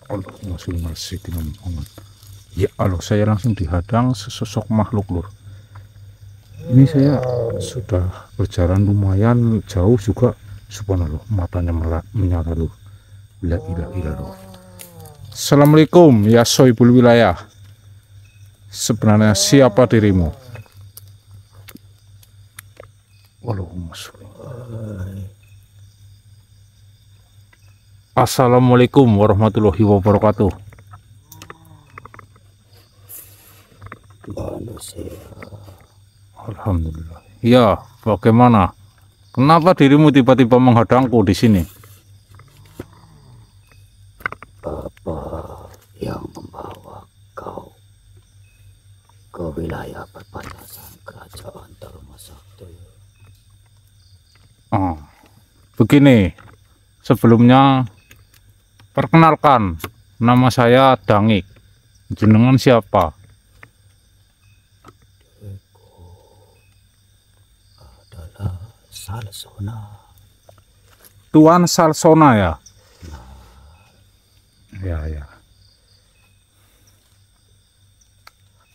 Allahumma sholli ala sayyidina Muhammad. Ya Allah, saya langsung dihadang sesosok makhluk lur. Ini saya sudah berjalan lumayan jauh juga, subhanallah, matanya menyala lur. La ilaha illallah. Assalamualaikum ya sohibul wilayah. Sebenarnya siapa dirimu? Allahumma sholli. Assalamualaikum warahmatullahi wabarakatuh. Alhamdulillah. Ya, bagaimana? Kenapa dirimu tiba-tiba menghadangku di sini? Apa yang membawa kau ke wilayah perbatasan kerajaan Dharmasakti? Begini, sebelumnya perkenalkan, nama saya Dangik. Jenengan siapa? Adalah Salsona. Tuan Salsona ya? Ya.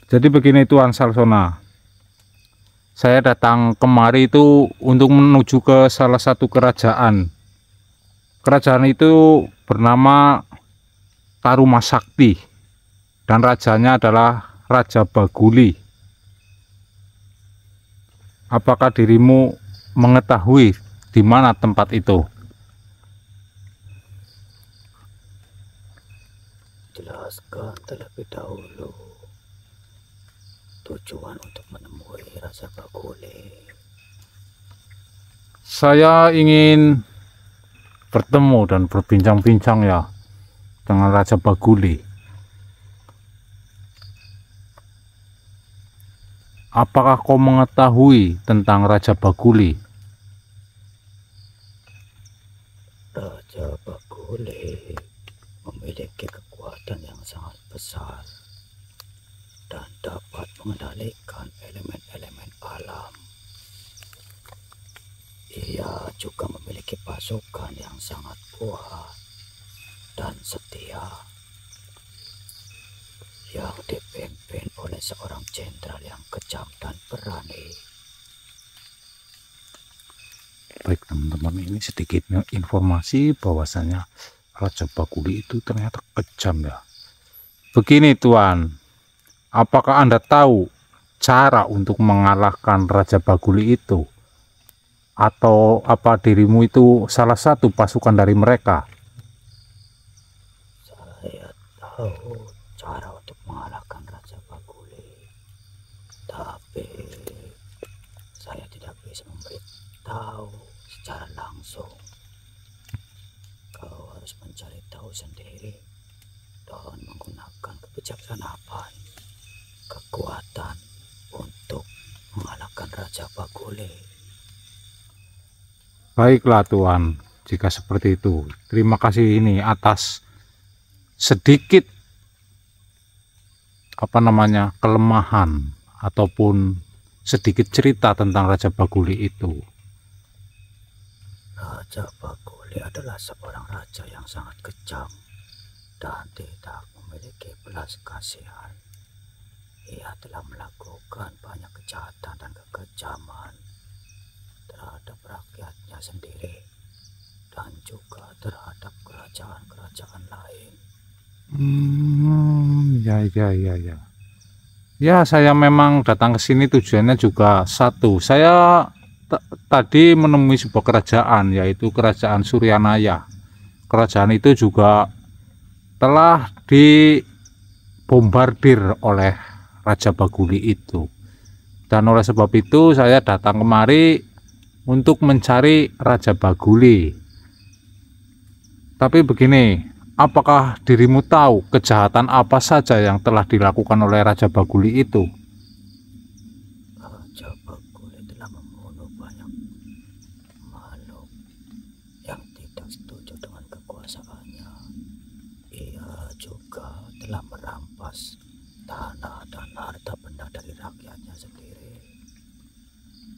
Jadi begini Tuan Salsona, saya datang kemari itu untuk menuju ke salah satu kerajaan. Kerajaan itu bernama Tarumasakti dan rajanya adalah Raja Baguli. Apakah dirimu mengetahui di mana tempat itu? Jelaskan terlebih dahulu tujuan untuk menemui Raja Baguli. Saya ingin bertemu dan berbincang-bincang ya dengan Raja Baguli. Apakah kau mengetahui tentang Raja Baguli? Raja Baguli memiliki kekuatan yang sangat besar dan dapat mengendalikan elemen-elemen alam. Ia juga memiliki pasukan yang sangat kuat dan setia yang dipimpin oleh seorang jenderal yang kejam dan berani. Baik teman-teman, ini sedikitnya informasi bahwasanya Raja Baguli itu ternyata kejam ya. Begini Tuan, apakah Anda tahu cara untuk mengalahkan Raja Baguli itu? Atau apa dirimu itu salah satu pasukan dari mereka? Saya tahu cara untuk mengalahkan Raja Baguli, tapi saya tidak bisa memberitahu secara langsung. Kau harus mencari tahu sendiri dan menggunakan kebijaksanaan, kekuatan untuk mengalahkan Raja Baguli. Baiklah Tuan, jika seperti itu. Terima kasih ini atas sedikit kelemahan ataupun sedikit cerita tentang Raja Baguli itu. Raja Baguli adalah seorang raja yang sangat kejam dan tidak memiliki belas kasihan. Ia telah melakukan banyak kejahatan dan kekejaman terhadap rakyatnya sendiri dan juga terhadap kerajaan-kerajaan lain. Ya. Ya, saya memang datang ke sini tujuannya juga satu. Saya tadi menemui sebuah kerajaan, yaitu Kerajaan Suryanaya. Kerajaan itu juga telah dibombardir oleh Raja Baguli itu. Dan oleh sebab itu saya datang kemari untuk mencari Raja Baguli. Tapi begini, apakah dirimu tahu kejahatan apa saja yang telah dilakukan oleh Raja Baguli itu? Raja Baguli telah membunuh banyak makhluk yang tidak setuju dengan kekuasaannya. Ia juga telah merampas tanah dan harta benda dari rakyatnya sendiri.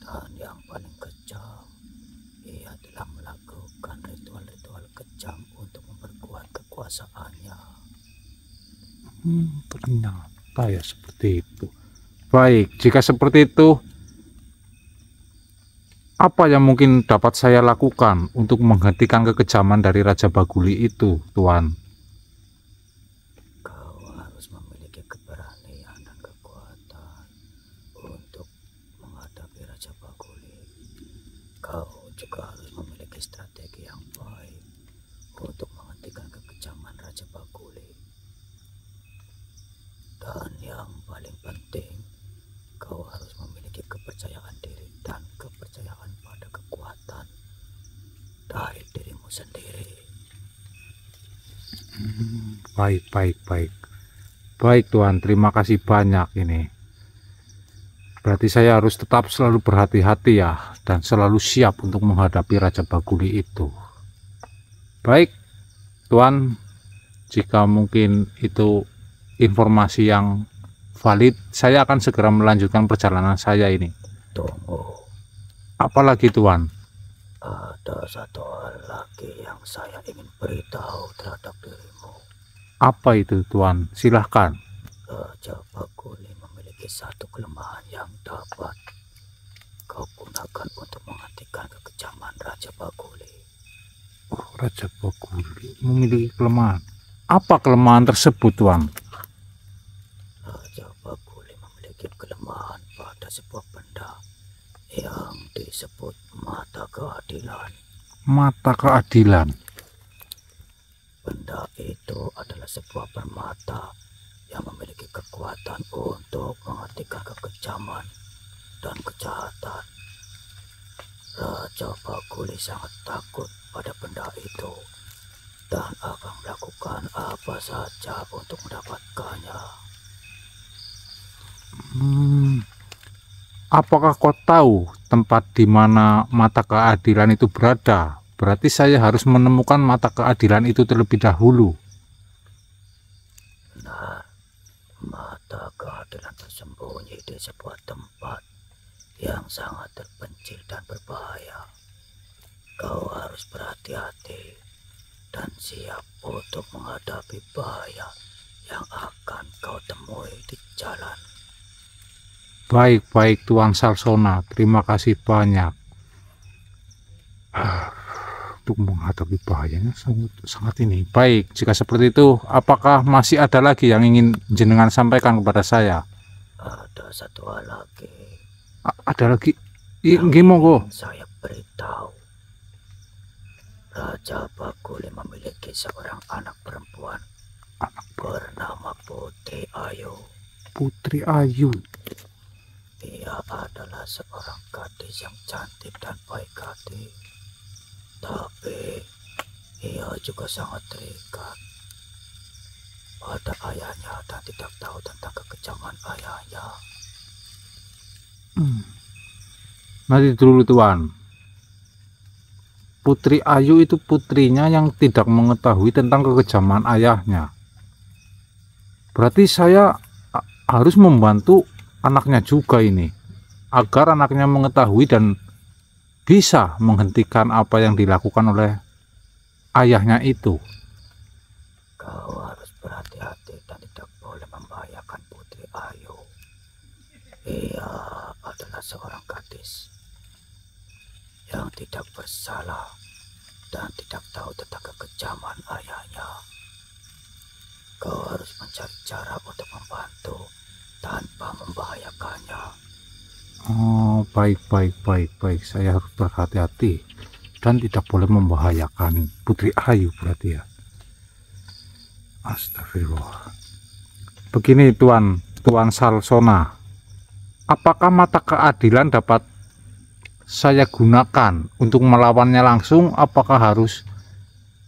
Dan yang paling kejam, ia telah melakukan ritual-ritual kejam untuk memperkuat kekuasaannya. Ternyata ya seperti itu. Baik, jika seperti itu, apa yang mungkin dapat saya lakukan untuk menghentikan kekejaman dari Raja Baguli itu, Tuan? Kau harus memiliki keberanian dan kekuatan untuk menghadapi Raja Baguli. Kau juga harus memiliki strategi yang baik untuk menghentikan kekejaman Raja Baguli. Dan yang paling penting, kau harus memiliki kepercayaan diri dan kepercayaan pada kekuatan dari dirimu sendiri. Baik Tuan, terima kasih banyak ini. Berarti saya harus tetap selalu berhati-hati ya, dan selalu siap untuk menghadapi Raja Baguli itu. Baik Tuan, jika mungkin itu informasi yang valid, saya akan segera melanjutkan perjalanan saya ini. Tunggu, Apalagi Tuan? ada satu hal lagi yang saya ingin beritahu terhadap dirimu. Apa itu Tuan? Silahkan. Raja Baguli memiliki satu kelemahan yang dapat kau gunakan untuk menghentikan kekejaman Raja Baguli. Oh, Raja Baguli memiliki kelemahan. Apa kelemahan tersebut Tuan? Raja Baguli memiliki kelemahan pada sebuah benda yang disebut mata keadilan. Mata keadilan. Benda itu adalah sebuah permata yang memiliki kekuatan untuk menghentikan kekejaman dan kejahatan. Raja Baguli sangat takut pada benda itu dan akan melakukan apa saja untuk mendapatkannya. Apakah kau tahu tempat di mana mata keadilan itu berada? Berarti saya harus menemukan mata keadilan itu terlebih dahulu. Nah, mata keadilan tersembunyi di sebuah tempat yang sangat terpencil dan berbahaya. Kau harus berhati-hati dan siap untuk menghadapi bahaya yang akan kau temui di jalan. Baik Tuan Salsona, terima kasih banyak. Untuk menghadapi bahayanya sangat ini. Baik, jika seperti itu, apakah masih ada lagi yang ingin jenengan sampaikan kepada saya? Ada satu hal lagi. Ada lagi? Gimana? Saya beritahu. Raja Baguli memiliki seorang anak perempuan bernama Putri Ayu. Putri Ayu. Ia adalah seorang gadis yang cantik dan baik hati. Tapi ia juga sangat terikat pada ayahnya dan tidak tahu tentang kekejaman ayahnya. Nanti dulu Tuan. Putri Ayu itu putrinya yang tidak mengetahui tentang kekejaman ayahnya. Berarti saya harus membantu anaknya juga ini, agar anaknya mengetahui dan bisa menghentikan apa yang dilakukan oleh ayahnya itu. Kau harus berhati-hati dan tidak boleh membahayakan Putri Ayu. Ia adalah seorang gadis yang tidak bersalah dan tidak tahu tentang kekejaman ayahnya. Kau harus mencari cara untuk membantu tanpa membahayakannya. Oh, baik. Saya harus berhati-hati dan tidak boleh membahayakan Putri Ayu berarti ya. Astagfirullah. Begini Tuan Salsona, apakah mata keadilan dapat saya gunakan untuk melawannya langsung? Apakah harus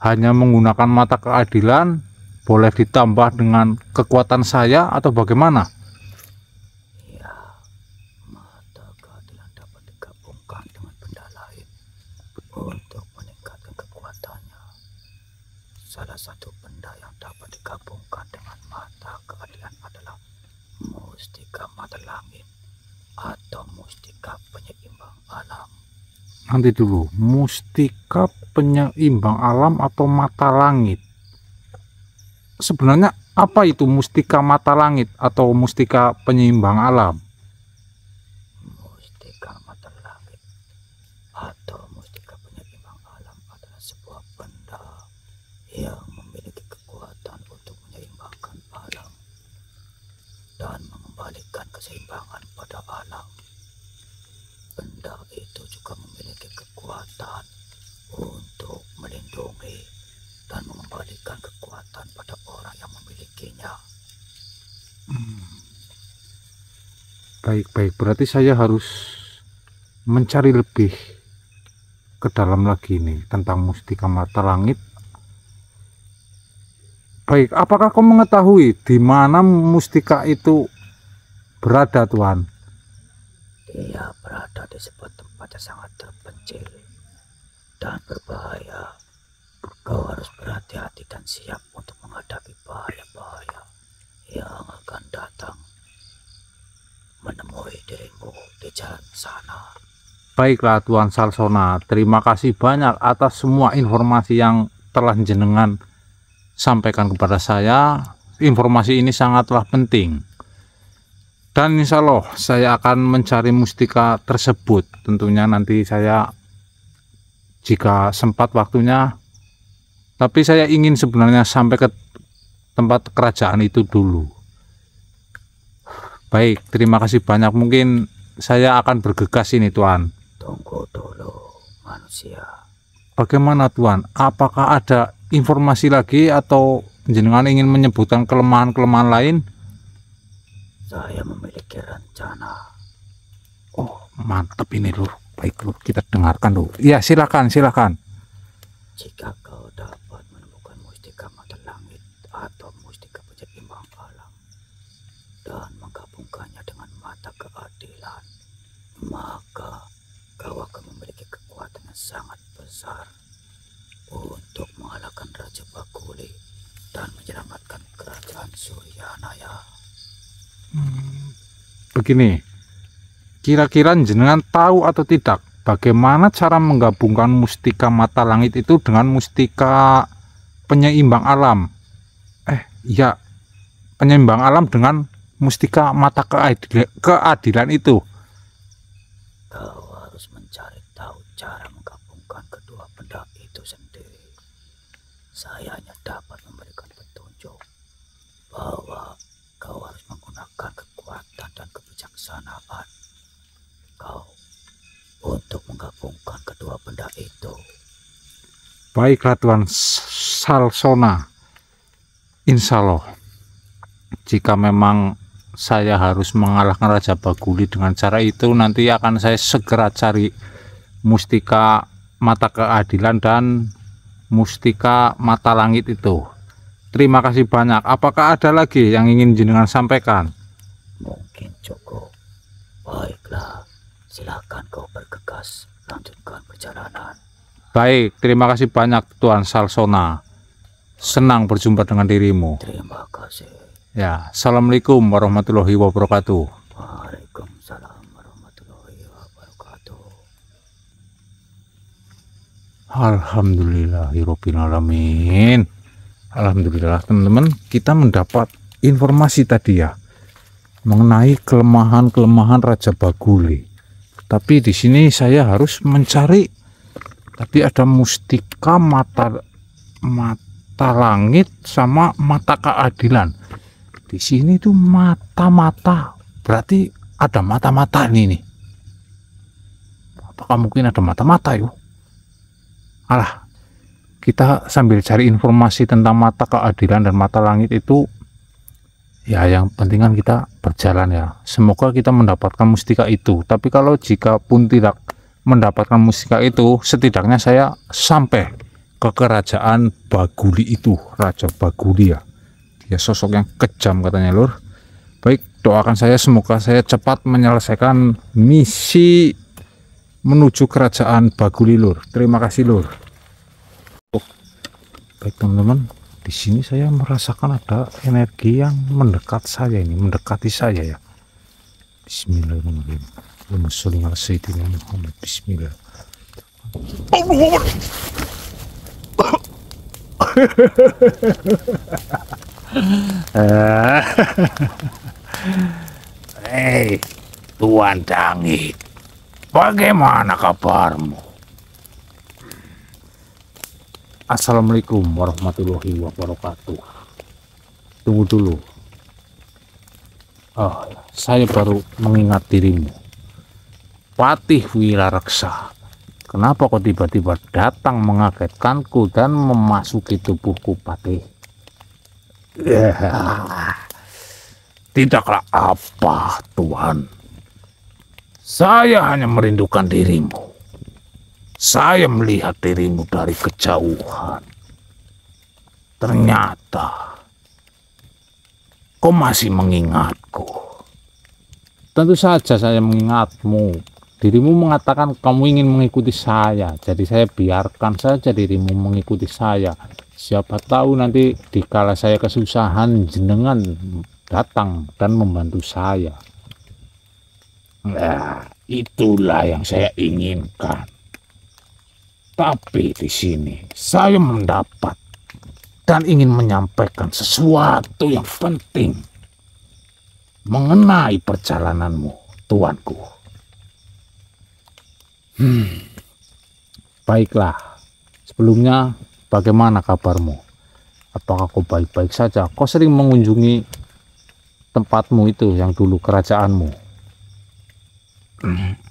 hanya menggunakan mata keadilan? Boleh ditambah dengan kekuatan saya atau bagaimana? Ya, mata keadilan dapat digabungkan dengan benda lain untuk meningkatkan kekuatannya. Salah satu benda yang dapat digabungkan dengan mata keadilan adalah mustika mata langit atau mustika penyeimbang alam. Nanti dulu, mustika penyeimbang alam atau mata langit. sebenarnya apa itu mustika mata langit atau mustika penyeimbang alam? Mustika mata langit atau mustika penyeimbang alam adalah sebuah benda yang memiliki kekuatan untuk menyeimbangkan alam dan mengembalikan keseimbangan pada alam. Benda itu juga memiliki kekuatan untuk melindungi dan mengembalikan kekuatan pada orang yang memilikinya. Baik, berarti saya harus mencari lebih ke dalam lagi nih tentang mustika mata langit. Baik, apakah kau mengetahui di mana mustika itu berada, Tuan? Dia berada di sebuah tempat yang sangat terpencil dan berbahaya. Kau harus berhati-hati dan siap untuk menghadapi bahaya-bahaya yang akan datang menemui dirimu di jalan sana. Baiklah Tuan Salsona, terima kasih banyak atas semua informasi yang telah jenengan sampaikan kepada saya. Informasi ini sangatlah penting. Dan insya Allah saya akan mencari mustika tersebut. Tentunya nanti saya jika sempat waktunya. Tapi saya ingin sebenarnya sampai ke tempat kerajaan itu dulu. Baik, terima kasih banyak. Mungkin saya akan bergegas ini Tuan. Tunggu dulu manusia. Bagaimana Tuan? Apakah ada informasi lagi atau jenengan ingin menyebutkan kelemahan-kelemahan lain? Saya memiliki rencana. Oh, mantap ini Lur. Baik Lur, kita dengarkan dulu. Ya, silakan. Jika kau dapat menemukan mustika mata langit atau mustika penyeimbang alam dan menggabungkannya dengan mata keadilan, maka kau akan memiliki kekuatan yang sangat besar untuk mengalahkan Raja Baguli dan menyelamatkan kerajaan Suryanaya. Begini, kira-kira jenengan tahu atau tidak bagaimana cara menggabungkan mustika mata langit itu dengan mustika penyeimbang alam? Ya, penyeimbang alam dengan mustika mata keadilan itu. Kau harus mencari tahu cara menggabungkan kedua benda itu sendiri. Saya hanya dapat memberikan petunjuk bahwa kau harus menggunakan kekuatan dan kebijaksanaan kau untuk menggabungkan kedua benda itu. Baiklah Tuan Salsona, insya Allah jika memang saya harus mengalahkan Raja Baguli dengan cara itu, nanti akan saya segera cari mustika mata keadilan dan mustika mata langit itu. Terima kasih banyak. Apakah ada lagi yang ingin jenengan sampaikan? Mungkin cukup. Baiklah, silakan kau bergegas, lanjutkan perjalanan. Baik, terima kasih banyak Tuan Salsona. Senang berjumpa dengan dirimu. Terima kasih. Ya, Assalamualaikum warahmatullahi wabarakatuh. Waalaikumsalam warahmatullahi wabarakatuh. Alhamdulillahirabbil alamin. Alhamdulillah teman-teman, kita mendapat informasi tadi ya mengenai kelemahan-kelemahan Raja Baguli. Tapi di sini saya harus mencari. Tadi ada mustika mata langit sama mata keadilan. Di sini tuh mata-mata. Berarti ada mata-mata nih. Apakah mungkin ada mata-mata yuk? Alah, kita sambil cari informasi tentang mata keadilan dan mata langit itu. Ya yang penting kan kita berjalan ya. Semoga kita mendapatkan mustika itu. Tapi kalau jika pun tidak mendapatkan mustika itu, setidaknya saya sampai ke kerajaan Baguli itu. Raja Baguli ya. Dia sosok yang kejam katanya Lur. Baik, doakan saya semoga saya cepat menyelesaikan misi menuju kerajaan Baguli Lur. Terima kasih Lur. Baik teman-teman, di sini saya merasakan ada energi yang mendekat saya ini, mendekati saya ya. Bismillahirrahmanirrahim. Allahumma sholli ala sayyidina Muhammad. Bismillah. Allah. Hei, Tuan Dangit, bagaimana kabarmu? Assalamualaikum warahmatullahi wabarakatuh. Tunggu dulu. Oh, saya baru mengingat dirimu, Patih Wirareksa. Kenapa kau tiba-tiba datang mengagetkanku dan memasuki tubuhku, Patih? Tidaklah apa, Tuhan. Saya hanya merindukan dirimu. Saya melihat dirimu dari kejauhan. Ternyata kau masih mengingatku. Tentu saja saya mengingatmu. Dirimu mengatakan kamu ingin mengikuti saya, jadi saya biarkan saja dirimu mengikuti saya. Siapa tahu nanti dikala saya kesusahan, jenengan datang dan membantu saya. Nah, itulah yang saya inginkan. Tapi di sini saya mendapat dan ingin menyampaikan sesuatu yang penting mengenai perjalananmu, tuanku. Baiklah, sebelumnya bagaimana kabarmu? Apakah kau baik-baik saja? Kau sering mengunjungi tempatmu itu yang dulu kerajaanmu?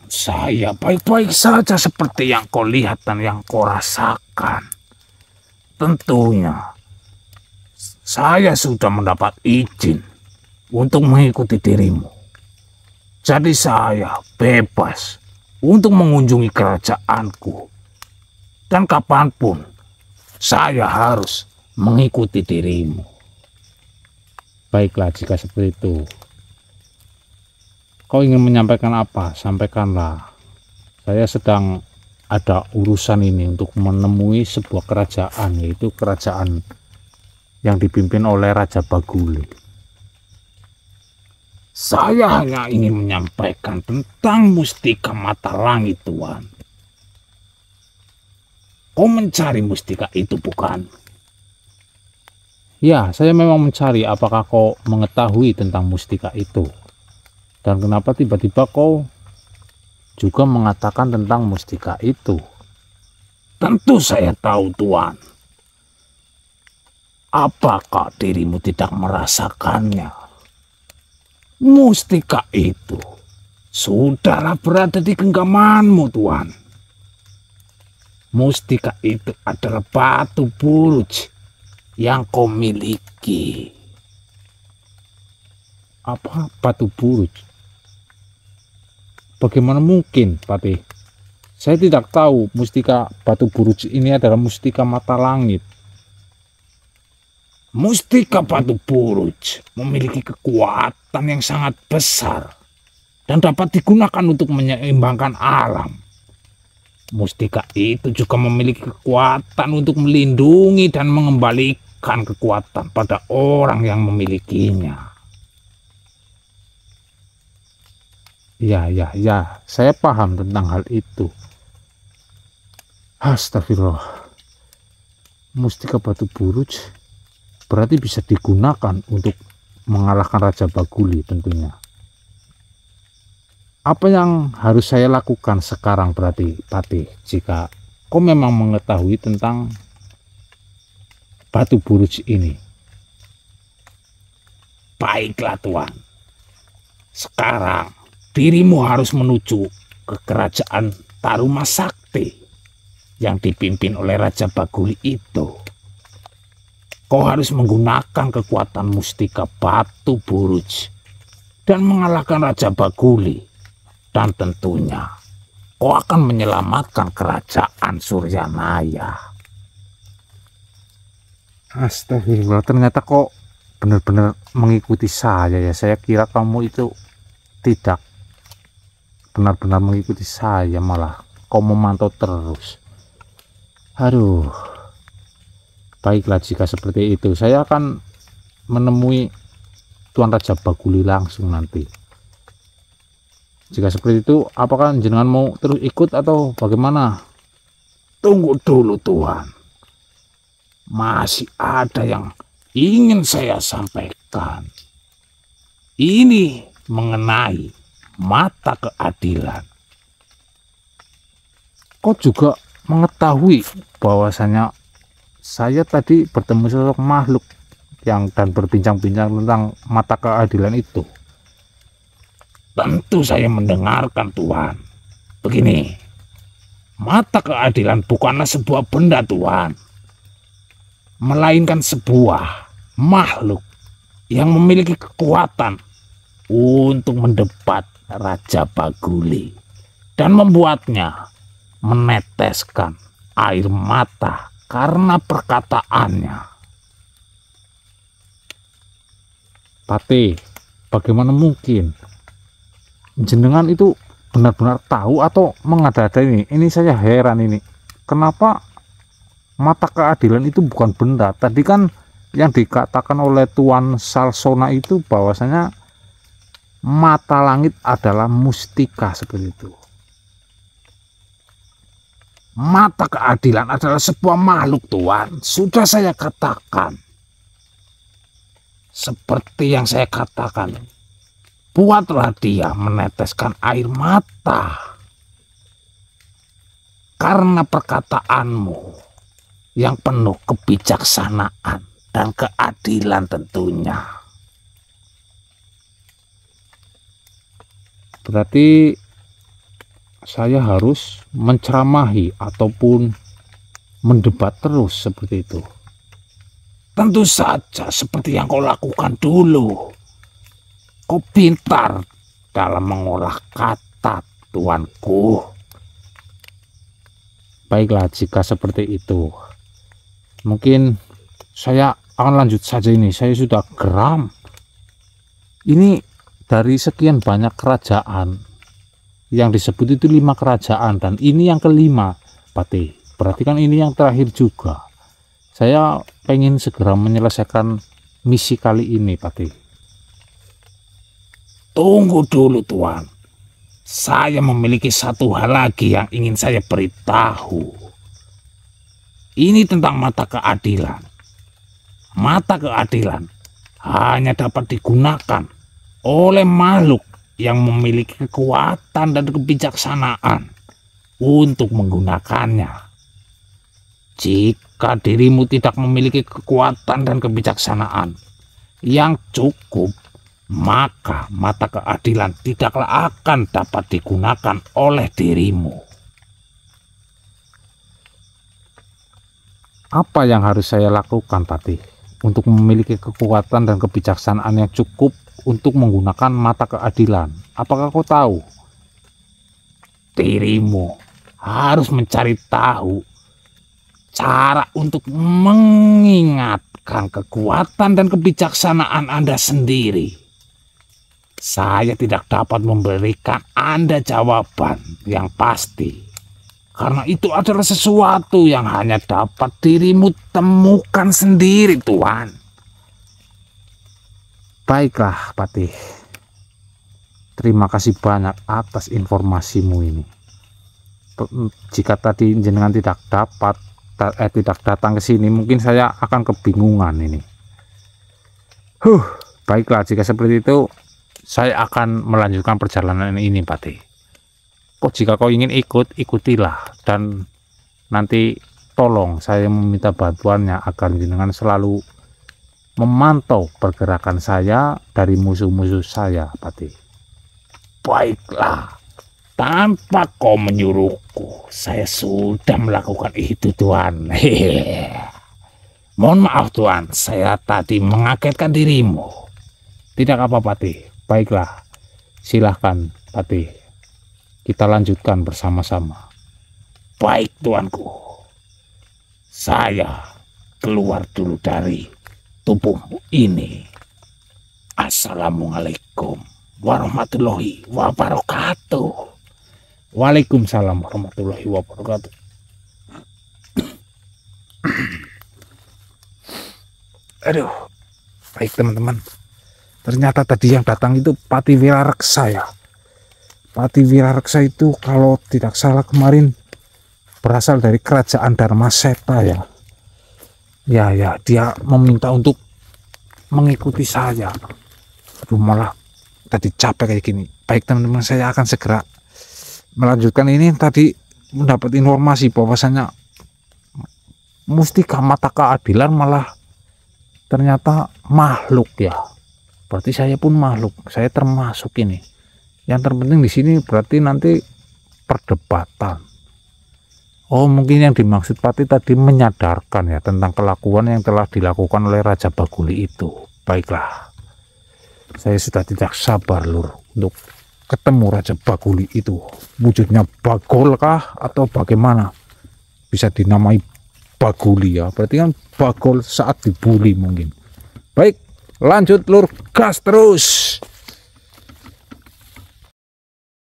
Saya baik-baik saja seperti yang kau lihat dan yang kau rasakan. Tentunya saya sudah mendapat izin untuk mengikuti dirimu. Jadi saya bebas untuk mengunjungi kerajaanku. Dan kapanpun saya harus mengikuti dirimu. Baiklah, jika seperti itu. Kau ingin menyampaikan apa? Sampaikanlah. Saya sedang ada urusan ini untuk menemui sebuah kerajaan, yaitu kerajaan yang dipimpin oleh Raja Baguli. Saya hanya ingin menyampaikan tentang mustika mata langit, Tuan. Kau mencari mustika itu, bukan? Ya, saya memang mencari. Apakah kau mengetahui tentang mustika itu? Dan kenapa tiba-tiba kau juga mengatakan tentang mustika itu? Tentu saya tahu, Tuan. Apakah dirimu tidak merasakannya? Mustika itu sudahlah berada di genggamanmu, Tuan. Mustika itu adalah batu buruj yang kau miliki. Apa batu buruj? Bagaimana mungkin, Patih? Saya tidak tahu mustika batu buruj ini adalah mustika mata langit. Mustika batu buruj memiliki kekuatan yang sangat besar dan dapat digunakan untuk menyeimbangkan alam. Mustika itu juga memiliki kekuatan untuk melindungi dan mengembalikan kekuatan pada orang yang memilikinya. Ya, saya paham tentang hal itu. Astagfirullah. Mustika batu buruj berarti bisa digunakan untuk mengalahkan Raja Baguli tentunya. Apa yang harus saya lakukan sekarang berarti, Patih, jika kau memang mengetahui tentang batu buruj ini? Baiklah, Tuan. Sekarang dirimu harus menuju ke kerajaan Taruma Sakti yang dipimpin oleh Raja Baguli itu. Kau harus menggunakan kekuatan mustika batu buruj dan mengalahkan Raja Baguli. Dan tentunya kau akan menyelamatkan kerajaan Suryanaya. Astagfirullah, ternyata kau benar-benar mengikuti saya ya. Saya kira kamu itu tidak benar-benar mengikuti saya, malah kau memantau terus. Aduh. Baiklah, jika seperti itu saya akan menemui Tuan Raja Baguli langsung nanti. Jika seperti itu, apakah jenengan mau terus ikut atau bagaimana? Tunggu dulu, Tuan. Masih ada yang ingin saya sampaikan ini mengenai mata keadilan. Kau juga mengetahui bahwasanya saya tadi bertemu sosok makhluk yang dan berbincang-bincang tentang mata keadilan itu. Tentu saya mendengarkan, Tuhan. Begini, mata keadilan bukanlah sebuah benda, Tuhan, melainkan sebuah makhluk yang memiliki kekuatan untuk mendebat Raja Baguli dan membuatnya meneteskan air mata karena perkataannya. Patih, bagaimana mungkin jenengan itu benar-benar tahu atau mengada-ada ini? Ini saya heran ini. Kenapa mata keadilan itu bukan benda? Tadi kan yang dikatakan oleh Tuan Salsona itu bahwasanya mata langit adalah mustika seperti itu. Mata keadilan adalah sebuah makhluk, Tuan. Sudah saya katakan. Seperti yang saya katakan, buatlah dia meneteskan air mata karena perkataanmu yang penuh kebijaksanaan dan keadilan tentunya. Berarti saya harus menceramahi ataupun mendebat terus seperti itu. Tentu saja seperti yang kau lakukan dulu. Kau pintar dalam mengolah kata, tuanku. Baiklah, jika seperti itu, mungkin saya akan lanjut saja ini. Saya sudah geram. Ini dari sekian banyak kerajaan yang disebut itu 5 kerajaan, dan ini yang kelima, Patih. Berarti kan ini yang terakhir juga. Saya pengen segera menyelesaikan misi kali ini, Patih. Tunggu dulu, Tuan. Saya memiliki satu hal lagi yang ingin saya beritahu. Ini tentang mata keadilan. Mata keadilan hanya dapat digunakan oleh makhluk yang memiliki kekuatan dan kebijaksanaan untuk menggunakannya. Jika dirimu tidak memiliki kekuatan dan kebijaksanaan yang cukup, maka mata keadilan tidaklah akan dapat digunakan oleh dirimu. Apa yang harus saya lakukan, Patih, untuk memiliki kekuatan dan kebijaksanaan yang cukup untuk menggunakan mata keadilan? Apakah kau tahu? Dirimu harus mencari tahu cara untuk mengingatkan kekuatan dan kebijaksanaan Anda sendiri. Saya tidak dapat memberikan Anda jawaban yang pasti, karena itu adalah sesuatu yang hanya dapat dirimu temukan sendiri, Tuan. Baiklah, Patih. Terima kasih banyak atas informasimu ini. Jika tadi jenengan tidak datang ke sini, mungkin saya akan kebingungan ini. Baiklah, jika seperti itu, saya akan melanjutkan perjalanan ini, Patih. Jika kau ingin ikut, ikutilah, dan nanti tolong saya meminta bantuannya agar jenengan selalu memantau pergerakan saya dari musuh-musuh saya, Patih. Baiklah, tanpa kau menyuruhku, saya sudah melakukan itu, Tuan. Mohon maaf, Tuan, saya tadi mengagetkan dirimu. Tidak apa, Patih. Baiklah, silahkan, Patih. Kita lanjutkan bersama-sama. Baik, tuanku. Saya keluar dulu dari tubuhmu ini. Assalamualaikum warahmatullahi wabarakatuh. Waalaikumsalam warahmatullahi wabarakatuh. Aduh, baik teman-teman. Ternyata tadi yang datang itu Patih Wirareksa ya. Patih Wirareksa itu kalau tidak salah kemarin berasal dari kerajaan Dharmaseta ya. Ya, dia meminta untuk mengikuti saya. Aduh, malah tadi capek kayak gini. Baik teman-teman, saya akan segera melanjutkan ini. Tadi mendapat informasi bahwasanya mustika mata keadilan malah ternyata makhluk ya. Berarti saya pun makhluk, saya termasuk ini. Yang terpenting di sini berarti nanti perdebatan. Oh, mungkin yang dimaksud Pati tadi menyadarkan ya tentang kelakuan yang telah dilakukan oleh Raja Baguli itu. Baiklah, saya sudah tidak sabar Lur untuk ketemu Raja Baguli itu. Wujudnya bagol kah atau bagaimana? Bisa dinamai Baguli ya, berarti kan bagol saat dibully mungkin. Baik, lanjut Lur, gas terus.